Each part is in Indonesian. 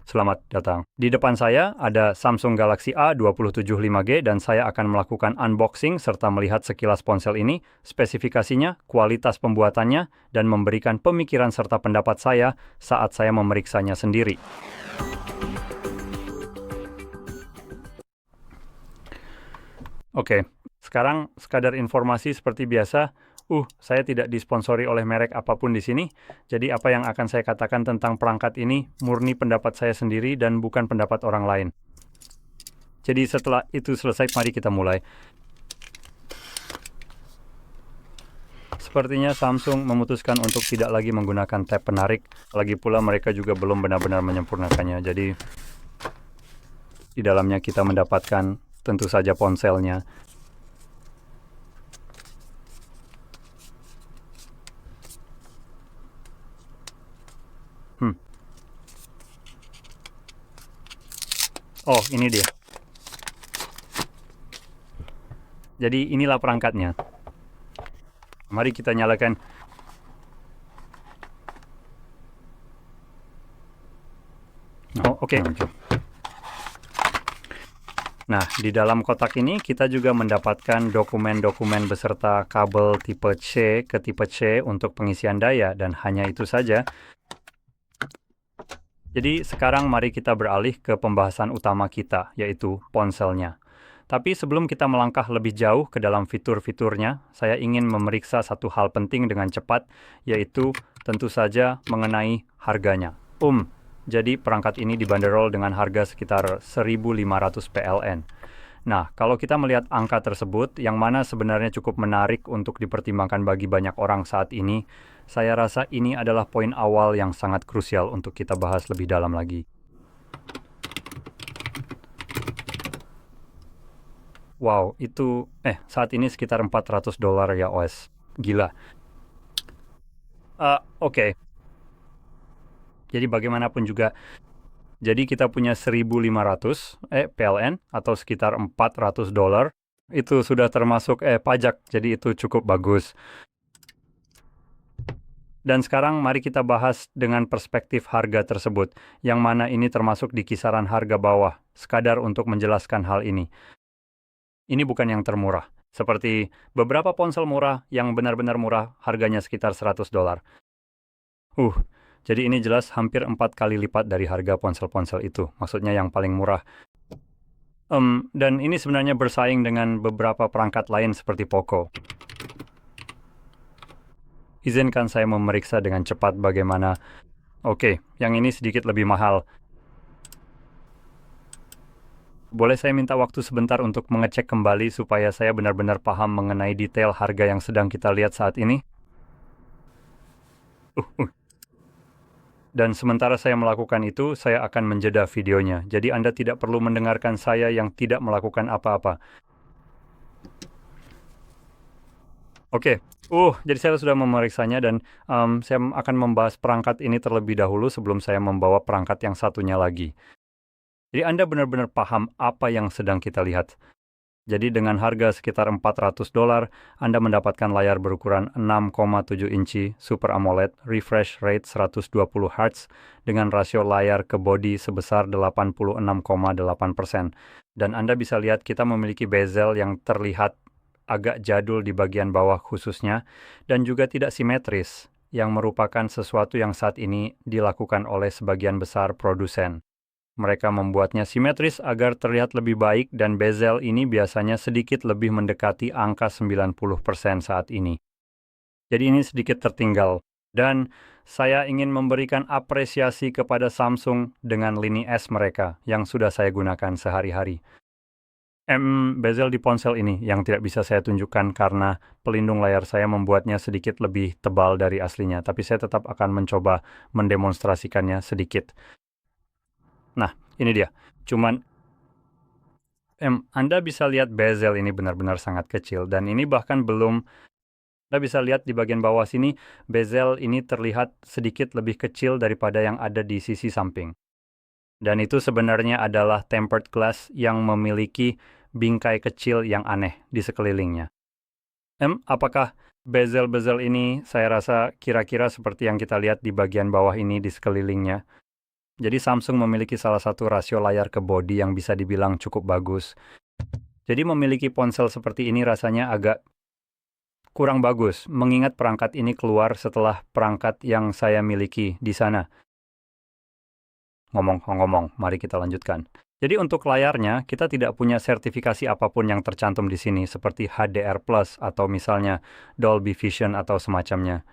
selamat datang. Di depan saya ada Samsung Galaxy A27 5G dan saya akan melakukan unboxing serta melihat sekilas ponsel ini, spesifikasinya, kualitas pembuatannya, dan memberikan pemikiran serta pendapat saya saat saya memeriksanya sendiri. Oke, sekarang sekadar informasi seperti biasa. Saya tidak disponsori oleh merek apapun di sini. Jadi apa yang akan saya katakan tentang perangkat ini murni pendapat saya sendiri dan bukan pendapat orang lain. Jadi setelah itu selesai, mari kita mulai. Sepertinya Samsung memutuskan untuk tidak lagi menggunakan tab penarik. Lagi pula mereka juga belum benar-benar menyempurnakannya. Jadi di dalamnya kita mendapatkan tentu saja ponselnya. Oh, ini dia. Jadi inilah perangkatnya. Mari kita nyalakan. Oh, oke. Nah, di dalam kotak ini kita juga mendapatkan dokumen-dokumen beserta kabel tipe C ke tipe C untuk pengisian daya, dan hanya itu saja. Jadi sekarang mari kita beralih ke pembahasan utama kita, yaitu ponselnya. Tapi sebelum kita melangkah lebih jauh ke dalam fitur-fiturnya, saya ingin memeriksa satu hal penting dengan cepat, yaitu tentu saja mengenai harganya. Jadi perangkat ini dibanderol dengan harga sekitar 1.500 PLN. Nah, kalau kita melihat angka tersebut, yang mana sebenarnya cukup menarik untuk dipertimbangkan bagi banyak orang saat ini, saya rasa ini adalah poin awal yang sangat krusial untuk kita bahas lebih dalam lagi. Wow, itu saat ini sekitar $400 ya OS. Gila. Oke. Jadi bagaimanapun juga, jadi kita punya 1.500 PLN atau sekitar $400. Itu sudah termasuk pajak, jadi itu cukup bagus. Dan sekarang mari kita bahas dengan perspektif harga tersebut, yang mana ini termasuk di kisaran harga bawah, sekadar untuk menjelaskan hal ini. Ini bukan yang termurah, seperti beberapa ponsel murah yang benar-benar murah, harganya sekitar $100. Jadi ini jelas hampir 4 kali lipat dari harga ponsel-ponsel itu, maksudnya yang paling murah. Dan ini sebenarnya bersaing dengan beberapa perangkat lain seperti Poco. Izinkan saya memeriksa dengan cepat bagaimana. Oke, yang ini sedikit lebih mahal. Boleh saya minta waktu sebentar untuk mengecek kembali supaya saya benar-benar paham mengenai detail harga yang sedang kita lihat saat ini? Dan sementara saya melakukan itu, saya akan menjeda videonya. Jadi Anda tidak perlu mendengarkan saya yang tidak melakukan apa-apa. Oke. Jadi saya sudah memeriksanya dan saya akan membahas perangkat ini terlebih dahulu sebelum saya membawa perangkat yang satunya lagi. Jadi Anda benar-benar paham apa yang sedang kita lihat. Jadi dengan harga sekitar $400, Anda mendapatkan layar berukuran 6,7 inci Super AMOLED refresh rate 120 Hz dengan rasio layar ke bodi sebesar 86,8%. Dan Anda bisa lihat kita memiliki bezel yang terlihat agak jadul di bagian bawah khususnya dan juga tidak simetris, yang merupakan sesuatu yang saat ini dilakukan oleh sebagian besar produsen. Mereka membuatnya simetris agar terlihat lebih baik dan bezel ini biasanya sedikit lebih mendekati angka 90% saat ini. Jadi ini sedikit tertinggal. Dan saya ingin memberikan apresiasi kepada Samsung dengan lini S mereka yang sudah saya gunakan sehari-hari. Bezel di ponsel ini yang tidak bisa saya tunjukkan karena pelindung layar saya membuatnya sedikit lebih tebal dari aslinya. Tapi saya tetap akan mencoba mendemonstrasikannya sedikit. Nah, ini dia. Cuman Anda bisa lihat bezel ini benar-benar sangat kecil dan ini bahkan belum. Anda bisa lihat di bagian bawah sini, bezel ini terlihat sedikit lebih kecil daripada yang ada di sisi samping. Dan itu sebenarnya adalah tempered glass yang memiliki bingkai kecil yang aneh di sekelilingnya. Apakah bezel-bezel ini saya rasa kira-kira seperti yang kita lihat di bagian bawah ini di sekelilingnya? Jadi Samsung memiliki salah satu rasio layar ke bodi yang bisa dibilang cukup bagus. Jadi memiliki ponsel seperti ini rasanya agak kurang bagus, mengingat perangkat ini keluar setelah perangkat yang saya miliki di sana. Ngomong-ngomong, mari kita lanjutkan. Jadi untuk layarnya, kita tidak punya sertifikasi apapun yang tercantum di sini, seperti HDR+, atau misalnya Dolby Vision atau semacamnya.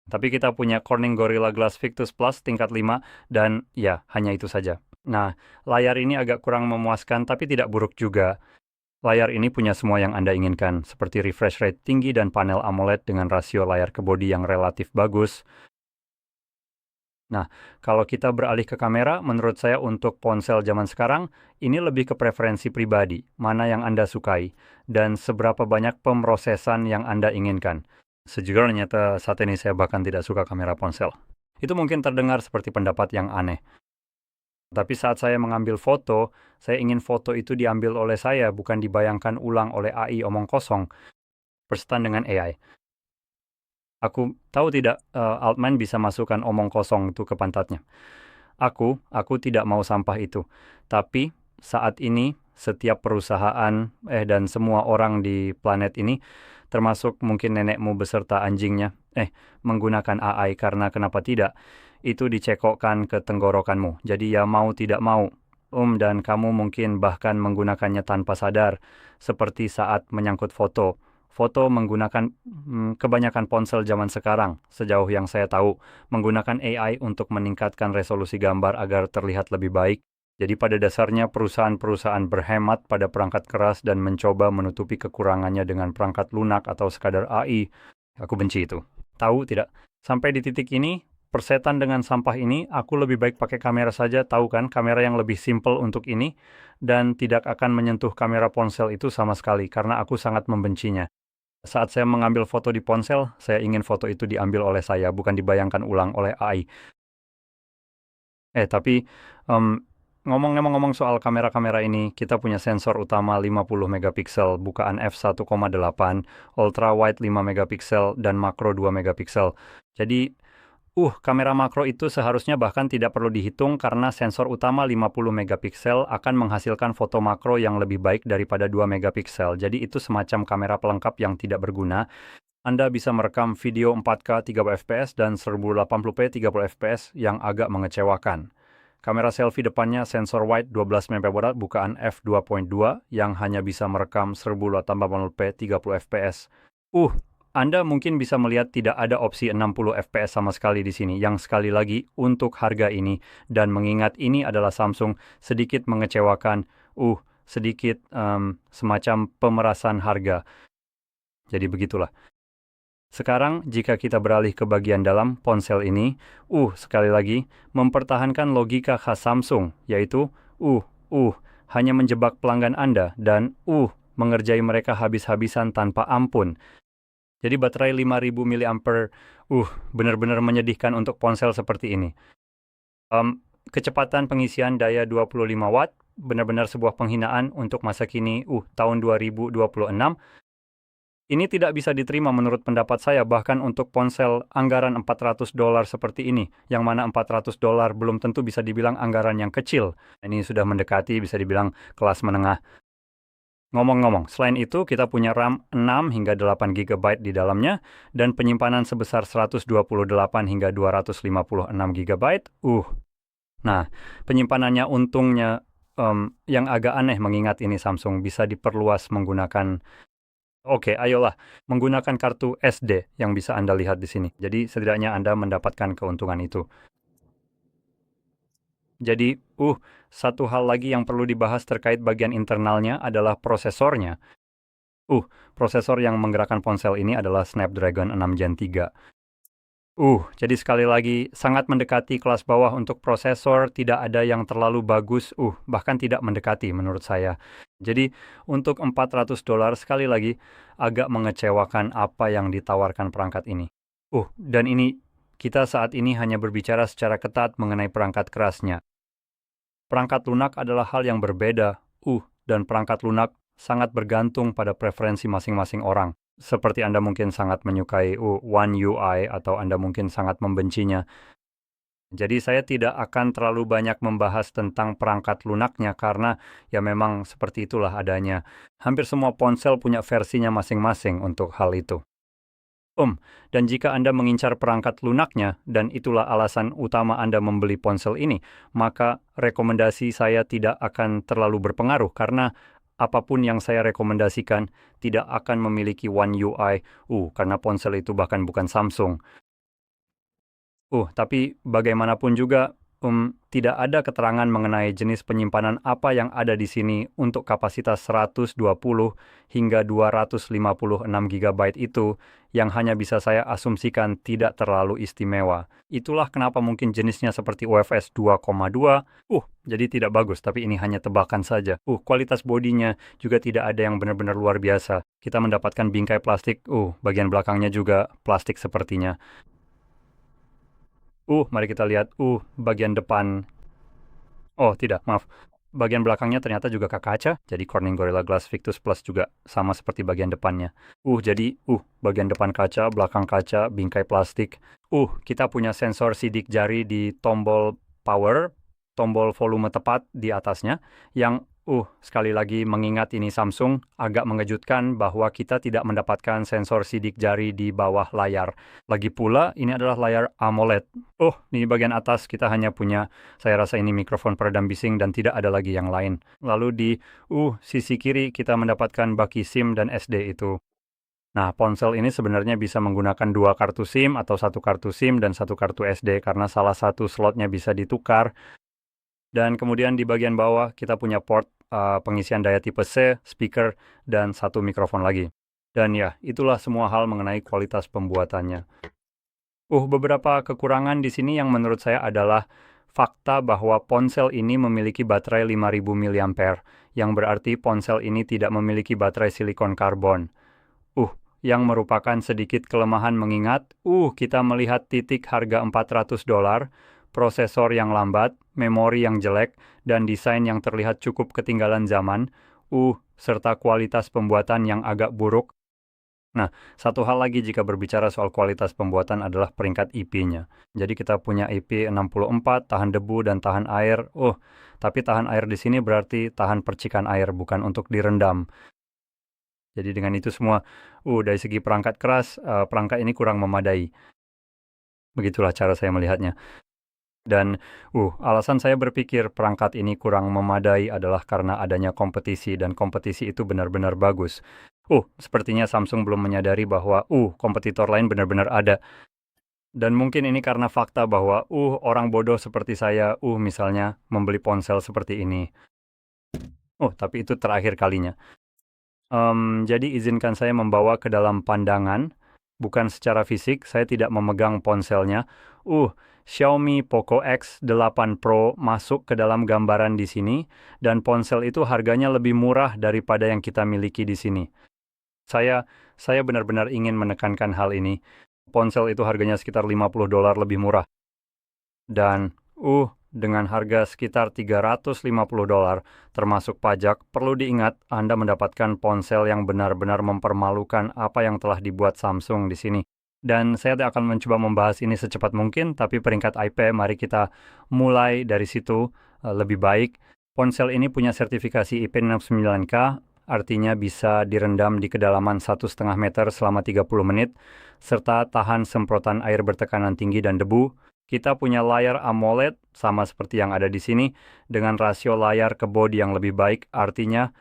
Tapi kita punya Corning Gorilla Glass Victus Plus tingkat 5, dan ya, hanya itu saja. Nah, layar ini agak kurang memuaskan, tapi tidak buruk juga. Layar ini punya semua yang Anda inginkan, seperti refresh rate tinggi dan panel AMOLED dengan rasio layar ke bodi yang relatif bagus. Nah, kalau kita beralih ke kamera, menurut saya untuk ponsel zaman sekarang, ini lebih ke preferensi pribadi, mana yang Anda sukai, dan seberapa banyak pemrosesan yang Anda inginkan. Sejujurnya, saat ini saya bahkan tidak suka kamera ponsel. Itu mungkin terdengar seperti pendapat yang aneh. Tapi saat saya mengambil foto, saya ingin foto itu diambil oleh saya, bukan dibayangkan ulang oleh AI omong kosong, bersetan dengan AI. Aku tahu tidak, Altman bisa masukkan omong kosong itu ke pantatnya. Aku tidak mau sampah itu. Tapi saat ini setiap perusahaan dan semua orang di planet ini, termasuk mungkin nenekmu beserta anjingnya, menggunakan AI karena kenapa tidak? Itu dicekokkan ke tenggorokanmu. Jadi ya mau tidak mau, dan kamu mungkin bahkan menggunakannya tanpa sadar, seperti saat menyangkut foto. Foto menggunakan kebanyakan ponsel zaman sekarang, sejauh yang saya tahu, menggunakan AI untuk meningkatkan resolusi gambar agar terlihat lebih baik. Jadi pada dasarnya perusahaan-perusahaan berhemat pada perangkat keras dan mencoba menutupi kekurangannya dengan perangkat lunak atau sekadar AI. Aku benci itu. Tahu tidak? Sampai di titik ini, persetan dengan sampah ini, aku lebih baik pakai kamera saja, tahu kan? Kamera yang lebih simple untuk ini, dan tidak akan menyentuh kamera ponsel itu sama sekali, karena aku sangat membencinya. Saat saya mengambil foto di ponsel, saya ingin foto itu diambil oleh saya, bukan dibayangkan ulang oleh AI. Tapi ngomong-ngomong soal kamera-kamera ini, kita punya sensor utama 50 megapiksel, bukaan f1,8, ultra wide 5 megapiksel, dan makro 2 megapiksel. Jadi, kamera makro itu seharusnya bahkan tidak perlu dihitung karena sensor utama 50 megapiksel akan menghasilkan foto makro yang lebih baik daripada 2 megapiksel. Jadi itu semacam kamera pelengkap yang tidak berguna. Anda bisa merekam video 4K 30 fps dan 1080p 30 fps yang agak mengecewakan. Kamera selfie depannya sensor wide 12 MP bukaan f2.2 yang hanya bisa merekam 1080p 30 fps. Anda mungkin bisa melihat tidak ada opsi 60 fps sama sekali di sini, yang sekali lagi untuk harga ini, dan mengingat ini adalah Samsung, sedikit mengecewakan, sedikit semacam pemerasan harga. Jadi begitulah. Sekarang, jika kita beralih ke bagian dalam ponsel ini, sekali lagi, mempertahankan logika khas Samsung, yaitu, hanya menjebak pelanggan Anda, dan, mengerjai mereka habis-habisan tanpa ampun. Jadi baterai 5000 mAh, benar-benar menyedihkan untuk ponsel seperti ini. Kecepatan pengisian daya 25 watt, benar-benar sebuah penghinaan untuk masa kini, tahun 2026. Ini tidak bisa diterima menurut pendapat saya, bahkan untuk ponsel anggaran $400 seperti ini, yang mana $400 belum tentu bisa dibilang anggaran yang kecil. Ini sudah mendekati, bisa dibilang, kelas menengah. Ngomong-ngomong, selain itu kita punya RAM 6 hingga 8 GB di dalamnya, dan penyimpanan sebesar 128 hingga 256 GB. Nah, penyimpanannya untungnya yang agak aneh mengingat ini Samsung bisa diperluas menggunakan, ayolah, menggunakan kartu SD yang bisa Anda lihat di sini. Jadi setidaknya Anda mendapatkan keuntungan itu. Jadi, satu hal lagi yang perlu dibahas terkait bagian internalnya adalah prosesornya. Prosesor yang menggerakkan ponsel ini adalah Snapdragon 6 Gen 3. Jadi sekali lagi, sangat mendekati kelas bawah untuk prosesor, tidak ada yang terlalu bagus, bahkan tidak mendekati menurut saya. Jadi, untuk $400 sekali lagi, agak mengecewakan apa yang ditawarkan perangkat ini. Dan ini, kita saat ini hanya berbicara secara ketat mengenai perangkat kerasnya. Perangkat lunak adalah hal yang berbeda, dan perangkat lunak sangat bergantung pada preferensi masing-masing orang. Seperti Anda mungkin sangat menyukai One UI atau Anda mungkin sangat membencinya. Jadi saya tidak akan terlalu banyak membahas tentang perangkat lunaknya karena ya memang seperti itulah adanya. Hampir semua ponsel punya versinya masing-masing untuk hal itu. Dan jika Anda mengincar perangkat lunaknya dan itulah alasan utama Anda membeli ponsel ini, maka rekomendasi saya tidak akan terlalu berpengaruh karena apapun yang saya rekomendasikan tidak akan memiliki One UI. Karena ponsel itu bahkan bukan Samsung. Tapi bagaimanapun juga, tidak ada keterangan mengenai jenis penyimpanan apa yang ada di sini untuk kapasitas 120 hingga 256 GB itu, yang hanya bisa saya asumsikan tidak terlalu istimewa. Itulah kenapa mungkin jenisnya seperti UFS 2,2, jadi tidak bagus, tapi ini hanya tebakan saja. Kualitas bodinya juga tidak ada yang benar-benar luar biasa. Kita mendapatkan bingkai plastik, bagian belakangnya juga plastik sepertinya. Mari kita lihat, bagian depan. Tidak, maaf. Bagian belakangnya ternyata juga kaca, jadi Corning Gorilla Glass Victus Plus juga sama seperti bagian depannya. Jadi, bagian depan kaca, belakang kaca, bingkai plastik. Kita punya sensor sidik jari di tombol power, tombol volume tepat di atasnya, yang sekali lagi mengingat ini Samsung, agak mengejutkan bahwa kita tidak mendapatkan sensor sidik jari di bawah layar. Lagi pula, ini adalah layar AMOLED. Di bagian atas kita hanya punya, saya rasa ini mikrofon peredam bising dan tidak ada lagi yang lain. Lalu di sisi kiri kita mendapatkan baki SIM dan SD itu. Nah, ponsel ini sebenarnya bisa menggunakan 2 kartu SIM atau 1 kartu SIM dan 1 kartu SD karena salah satu slotnya bisa ditukar. Dan kemudian di bagian bawah kita punya port pengisian daya tipe C, speaker, dan 1 mikrofon lagi. Dan ya, itulah semua hal mengenai kualitas pembuatannya. Beberapa kekurangan di sini yang menurut saya adalah fakta bahwa ponsel ini memiliki baterai 5000 mAh, yang berarti ponsel ini tidak memiliki baterai silikon karbon. Yang merupakan sedikit kelemahan mengingat, kita melihat titik harga $400, prosesor yang lambat, memori yang jelek, dan desain yang terlihat cukup ketinggalan zaman, serta kualitas pembuatan yang agak buruk. Nah, satu hal lagi jika berbicara soal kualitas pembuatan adalah peringkat IP-nya. Jadi kita punya IP 64, tahan debu dan tahan air. Tapi tahan air di sini berarti tahan percikan air, bukan untuk direndam. Jadi dengan itu semua, dari segi perangkat keras, perangkat ini kurang memadai. Begitulah cara saya melihatnya. Dan alasan saya berpikir perangkat ini kurang memadai adalah karena adanya kompetisi, dan kompetisi itu benar-benar bagus. Sepertinya Samsung belum menyadari bahwa kompetitor lain benar-benar ada. Dan mungkin ini karena fakta bahwa orang bodoh seperti saya, misalnya membeli ponsel seperti ini. Tapi itu terakhir kalinya. Jadi izinkan saya membawa ke dalam pandangan, bukan secara fisik, saya tidak memegang ponselnya. Xiaomi Poco X8 Pro masuk ke dalam gambaran di sini, dan ponsel itu harganya lebih murah daripada yang kita miliki di sini. Saya benar-benar ingin menekankan hal ini. Ponsel itu harganya sekitar $50 lebih murah. Dan dengan harga sekitar $350 termasuk pajak, perlu diingat Anda mendapatkan ponsel yang benar-benar mempermalukan apa yang telah dibuat Samsung di sini. Dan saya akan mencoba membahas ini secepat mungkin, tapi peringkat IP, mari kita mulai dari situ lebih baik. Ponsel ini punya sertifikasi IP69K, artinya bisa direndam di kedalaman 1,5 meter selama 30 menit, serta tahan semprotan air bertekanan tinggi dan debu. Kita punya layar AMOLED, sama seperti yang ada di sini, dengan rasio layar ke bodi yang lebih baik, artinya,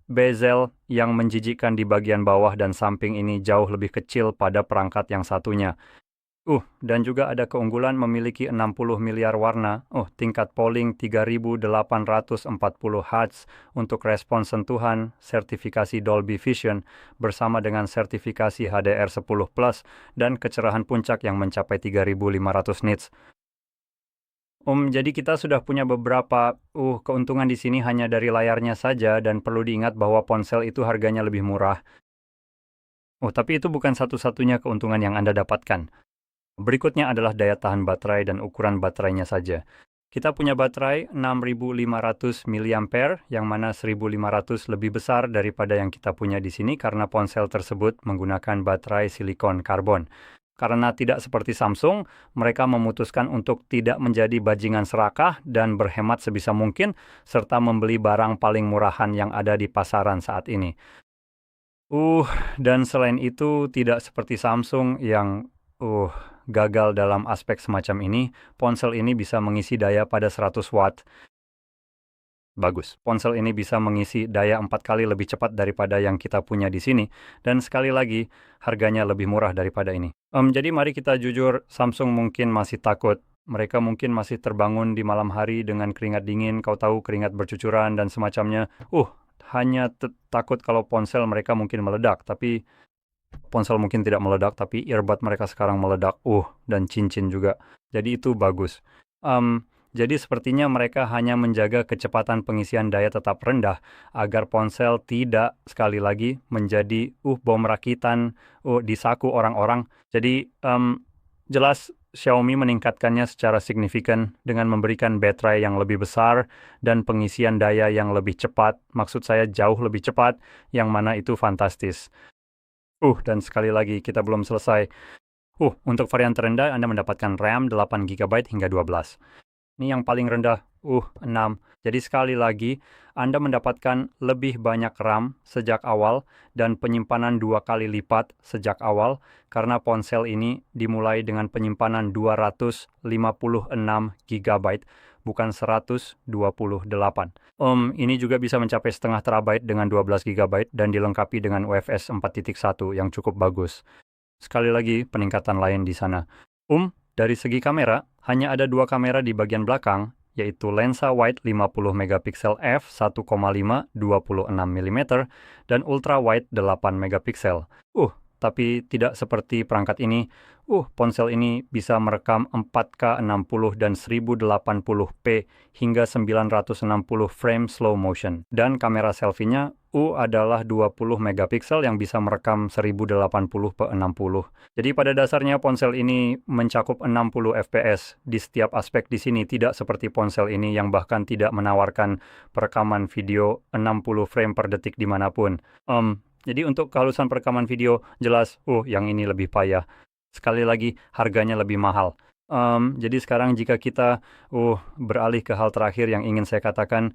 bezel yang menjijikkan di bagian bawah dan samping ini jauh lebih kecil pada perangkat yang satunya. Dan juga ada keunggulan memiliki 60 miliar warna, tingkat polling 3840 Hz untuk respons sentuhan, sertifikasi Dolby Vision, bersama dengan sertifikasi HDR10+, dan kecerahan puncak yang mencapai 3500 nits. Jadi kita sudah punya beberapa keuntungan di sini hanya dari layarnya saja, dan perlu diingat bahwa ponsel itu harganya lebih murah. Tapi itu bukan satu-satunya keuntungan yang Anda dapatkan. Berikutnya adalah daya tahan baterai dan ukuran baterainya saja. Kita punya baterai 6500 mAh, yang mana 1500 lebih besar daripada yang kita punya di sini karena ponsel tersebut menggunakan baterai silikon karbon. Karena tidak seperti Samsung, mereka memutuskan untuk tidak menjadi bajingan serakah dan berhemat sebisa mungkin, serta membeli barang paling murahan yang ada di pasaran saat ini. Dan selain itu, tidak seperti Samsung yang gagal dalam aspek semacam ini, ponsel ini bisa mengisi daya pada 100 watt. Bagus, ponsel ini bisa mengisi daya 4 kali lebih cepat daripada yang kita punya di sini, dan sekali lagi, harganya lebih murah daripada ini. Jadi mari kita jujur, Samsung mungkin masih takut. Mereka mungkin masih terbangun di malam hari dengan keringat dingin, kau tahu keringat bercucuran dan semacamnya. Hanya takut kalau ponsel mereka mungkin meledak, tapi ponsel mungkin tidak meledak, tapi earbud mereka sekarang meledak, dan cincin juga. Jadi itu bagus. Jadi sepertinya mereka hanya menjaga kecepatan pengisian daya tetap rendah agar ponsel tidak sekali lagi menjadi bom rakitan di saku orang-orang. Jadi jelas Xiaomi meningkatkannya secara signifikan dengan memberikan baterai yang lebih besar dan pengisian daya yang lebih cepat. Maksud saya jauh lebih cepat, yang mana itu fantastis. Dan sekali lagi kita belum selesai. Untuk varian terendah Anda mendapatkan RAM 8GB hingga 12. Ini yang paling rendah, 6. Jadi sekali lagi, Anda mendapatkan lebih banyak RAM sejak awal dan penyimpanan 2 kali lipat sejak awal, karena ponsel ini dimulai dengan penyimpanan 256GB, bukan 128. Ini juga bisa mencapai setengah terabyte dengan 12GB dan dilengkapi dengan UFS 4.1 yang cukup bagus. Sekali lagi, peningkatan lain di sana. Dari segi kamera, hanya ada 2 kamera di bagian belakang, yaitu lensa wide 50MP f1.5 26mm dan ultra wide 8MP. Tapi tidak seperti perangkat ini. Ponsel ini bisa merekam 4K 60 dan 1080p hingga 960 frame slow motion. Dan kamera selfie-nya adalah 20MP yang bisa merekam 1080x60. Jadi pada dasarnya ponsel ini mencakup 60 fps di setiap aspek di sini, tidak seperti ponsel ini yang bahkan tidak menawarkan perekaman video 60 frame per detik dimanapun. Jadi untuk kehalusan perekaman video, jelas, yang ini lebih payah. Sekali lagi, harganya lebih mahal. Jadi sekarang jika kita beralih ke hal terakhir yang ingin saya katakan,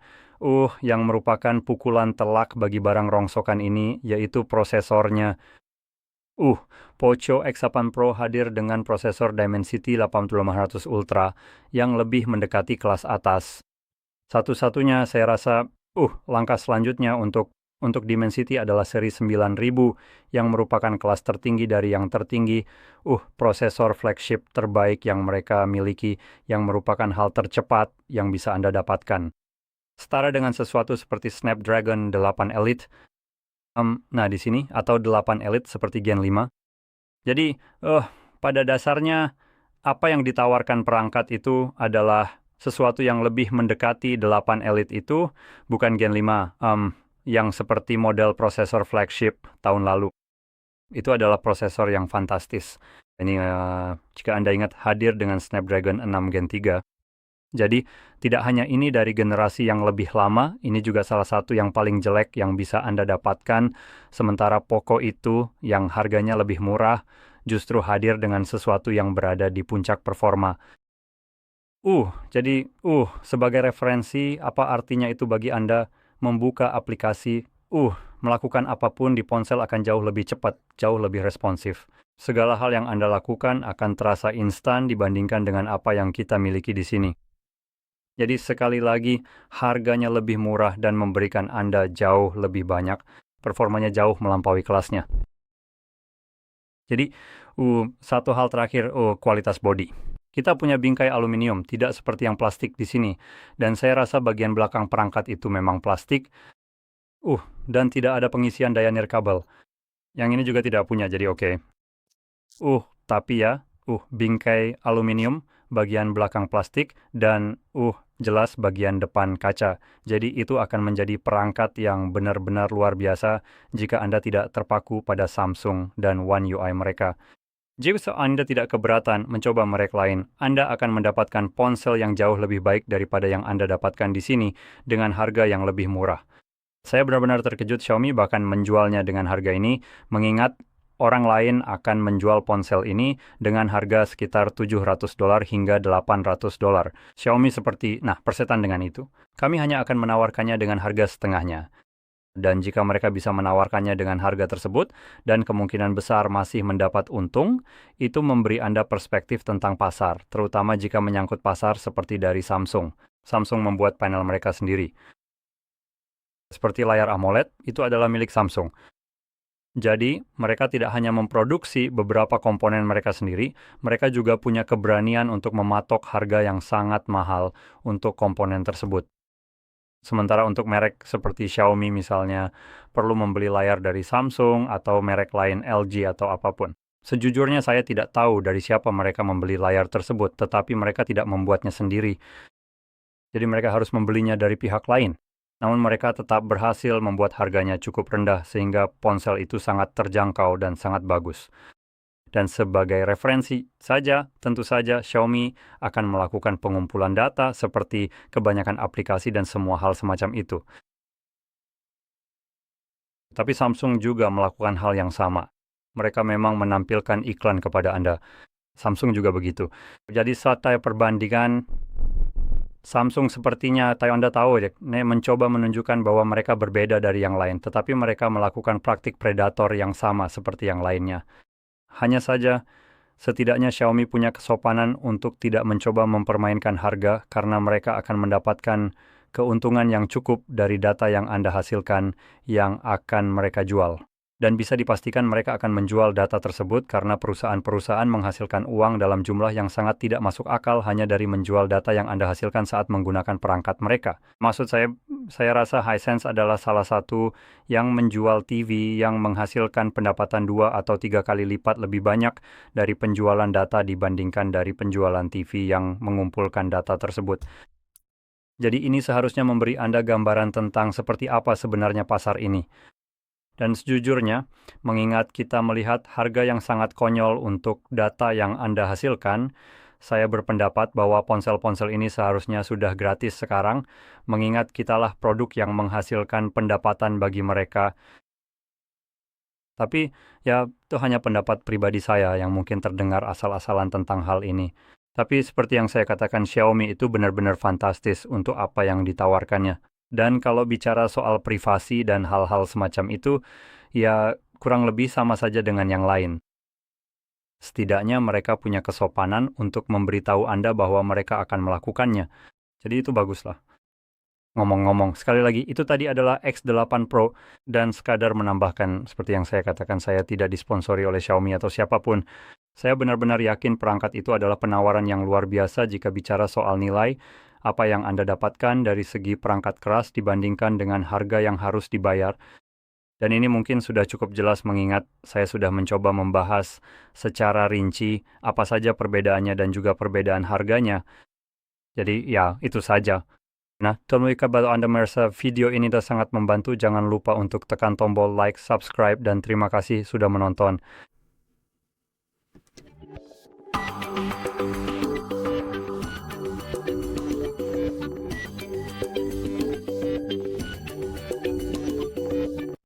yang merupakan pukulan telak bagi barang rongsokan ini, yaitu prosesornya. Poco X8 Pro hadir dengan prosesor Dimensity 8500 Ultra yang lebih mendekati kelas atas. Satu-satunya saya rasa, langkah selanjutnya untuk Dimensity adalah seri 9000 yang merupakan kelas tertinggi dari yang tertinggi, prosesor flagship terbaik yang mereka miliki, yang merupakan hal tercepat yang bisa Anda dapatkan. Setara dengan sesuatu seperti Snapdragon 8 Elite, di sini, atau 8 Elite seperti Gen 5. Jadi, pada dasarnya, apa yang ditawarkan perangkat itu adalah sesuatu yang lebih mendekati 8 Elite itu, bukan Gen 5, yang seperti model prosesor flagship tahun lalu. Itu adalah prosesor yang fantastis. Ini, jika Anda ingat, hadir dengan Snapdragon 6 Gen 3. Jadi, tidak hanya ini dari generasi yang lebih lama, ini juga salah satu yang paling jelek yang bisa Anda dapatkan, sementara Poco itu yang harganya lebih murah, justru hadir dengan sesuatu yang berada di puncak performa. Jadi, sebagai referensi, apa artinya itu bagi Anda membuka aplikasi, melakukan apapun di ponsel akan jauh lebih cepat, jauh lebih responsif. Segala hal yang Anda lakukan akan terasa instan dibandingkan dengan apa yang kita miliki di sini. Jadi sekali lagi, harganya lebih murah dan memberikan Anda jauh lebih banyak, performanya jauh melampaui kelasnya. Jadi, satu hal terakhir, kualitas bodi. Kita punya bingkai aluminium, tidak seperti yang plastik di sini. Dan saya rasa bagian belakang perangkat itu memang plastik. Dan tidak ada pengisian daya nirkabel. Yang ini juga tidak punya, jadi oke. Tapi ya, bingkai aluminium, bagian belakang plastik, dan jelas bagian depan kaca. Jadi itu akan menjadi perangkat yang benar-benar luar biasa jika Anda tidak terpaku pada Samsung dan One UI mereka. Jika Anda tidak keberatan mencoba merek lain, Anda akan mendapatkan ponsel yang jauh lebih baik daripada yang Anda dapatkan di sini dengan harga yang lebih murah. Saya benar-benar terkejut Xiaomi bahkan menjualnya dengan harga ini, mengingat orang lain akan menjual ponsel ini dengan harga sekitar $700 hingga $800. Xiaomi seperti, nah persetan dengan itu. Kami hanya akan menawarkannya dengan harga setengahnya. Dan jika mereka bisa menawarkannya dengan harga tersebut, dan kemungkinan besar masih mendapat untung, itu memberi Anda perspektif tentang pasar, terutama jika menyangkut pasar seperti dari Samsung. Samsung membuat panel mereka sendiri. Seperti layar AMOLED, itu adalah milik Samsung. Jadi, mereka tidak hanya memproduksi beberapa komponen mereka sendiri, mereka juga punya keberanian untuk mematok harga yang sangat mahal untuk komponen tersebut. Sementara untuk merek seperti Xiaomi misalnya, perlu membeli layar dari Samsung atau merek lain LG atau apapun. Sejujurnya saya tidak tahu dari siapa mereka membeli layar tersebut, tetapi mereka tidak membuatnya sendiri. Jadi mereka harus membelinya dari pihak lain. Namun mereka tetap berhasil membuat harganya cukup rendah sehingga ponsel itu sangat terjangkau dan sangat bagus. Dan sebagai referensi saja, tentu saja Xiaomi akan melakukan pengumpulan data seperti kebanyakan aplikasi dan semua hal semacam itu. Tapi Samsung juga melakukan hal yang sama. Mereka memang menampilkan iklan kepada Anda. Samsung juga begitu. Jadi saat saya perbandingan, Samsung sepertinya, Anda tahu ya, mencoba menunjukkan bahwa mereka berbeda dari yang lain, tetapi mereka melakukan praktik predator yang sama seperti yang lainnya. Hanya saja, setidaknya Xiaomi punya kesopanan untuk tidak mencoba mempermainkan harga karena mereka akan mendapatkan keuntungan yang cukup dari data yang Anda hasilkan yang akan mereka jual. Dan bisa dipastikan mereka akan menjual data tersebut karena perusahaan-perusahaan menghasilkan uang dalam jumlah yang sangat tidak masuk akal hanya dari menjual data yang Anda hasilkan saat menggunakan perangkat mereka. Maksud saya rasa Hisense adalah salah satu yang menjual TV yang menghasilkan pendapatan 2 atau 3 kali lipat lebih banyak dari penjualan data dibandingkan dari penjualan TV yang mengumpulkan data tersebut. Jadi ini seharusnya memberi Anda gambaran tentang seperti apa sebenarnya pasar ini. Dan sejujurnya, mengingat kita melihat harga yang sangat konyol untuk data yang Anda hasilkan, saya berpendapat bahwa ponsel-ponsel ini seharusnya sudah gratis sekarang, mengingat kitalah produk yang menghasilkan pendapatan bagi mereka. Tapi, ya, itu hanya pendapat pribadi saya yang mungkin terdengar asal-asalan tentang hal ini. Tapi seperti yang saya katakan, Xiaomi itu benar-benar fantastis untuk apa yang ditawarkannya. Dan kalau bicara soal privasi dan hal-hal semacam itu, ya kurang lebih sama saja dengan yang lain. Setidaknya mereka punya kesopanan untuk memberitahu Anda bahwa mereka akan melakukannya. Jadi itu baguslah. Ngomong-ngomong, sekali lagi, itu tadi adalah X8 Pro, dan sekadar menambahkan, seperti yang saya katakan, saya tidak disponsori oleh Xiaomi atau siapapun. Saya benar-benar yakin perangkat itu adalah penawaran yang luar biasa jika bicara soal nilai, apa yang Anda dapatkan dari segi perangkat keras dibandingkan dengan harga yang harus dibayar. Dan ini mungkin sudah cukup jelas mengingat saya sudah mencoba membahas secara rinci apa saja perbedaannya dan juga perbedaan harganya. Jadi ya, itu saja. Nah, kalau Anda merasa video ini sangat membantu, jangan lupa untuk tekan tombol like, subscribe, dan terima kasih sudah menonton.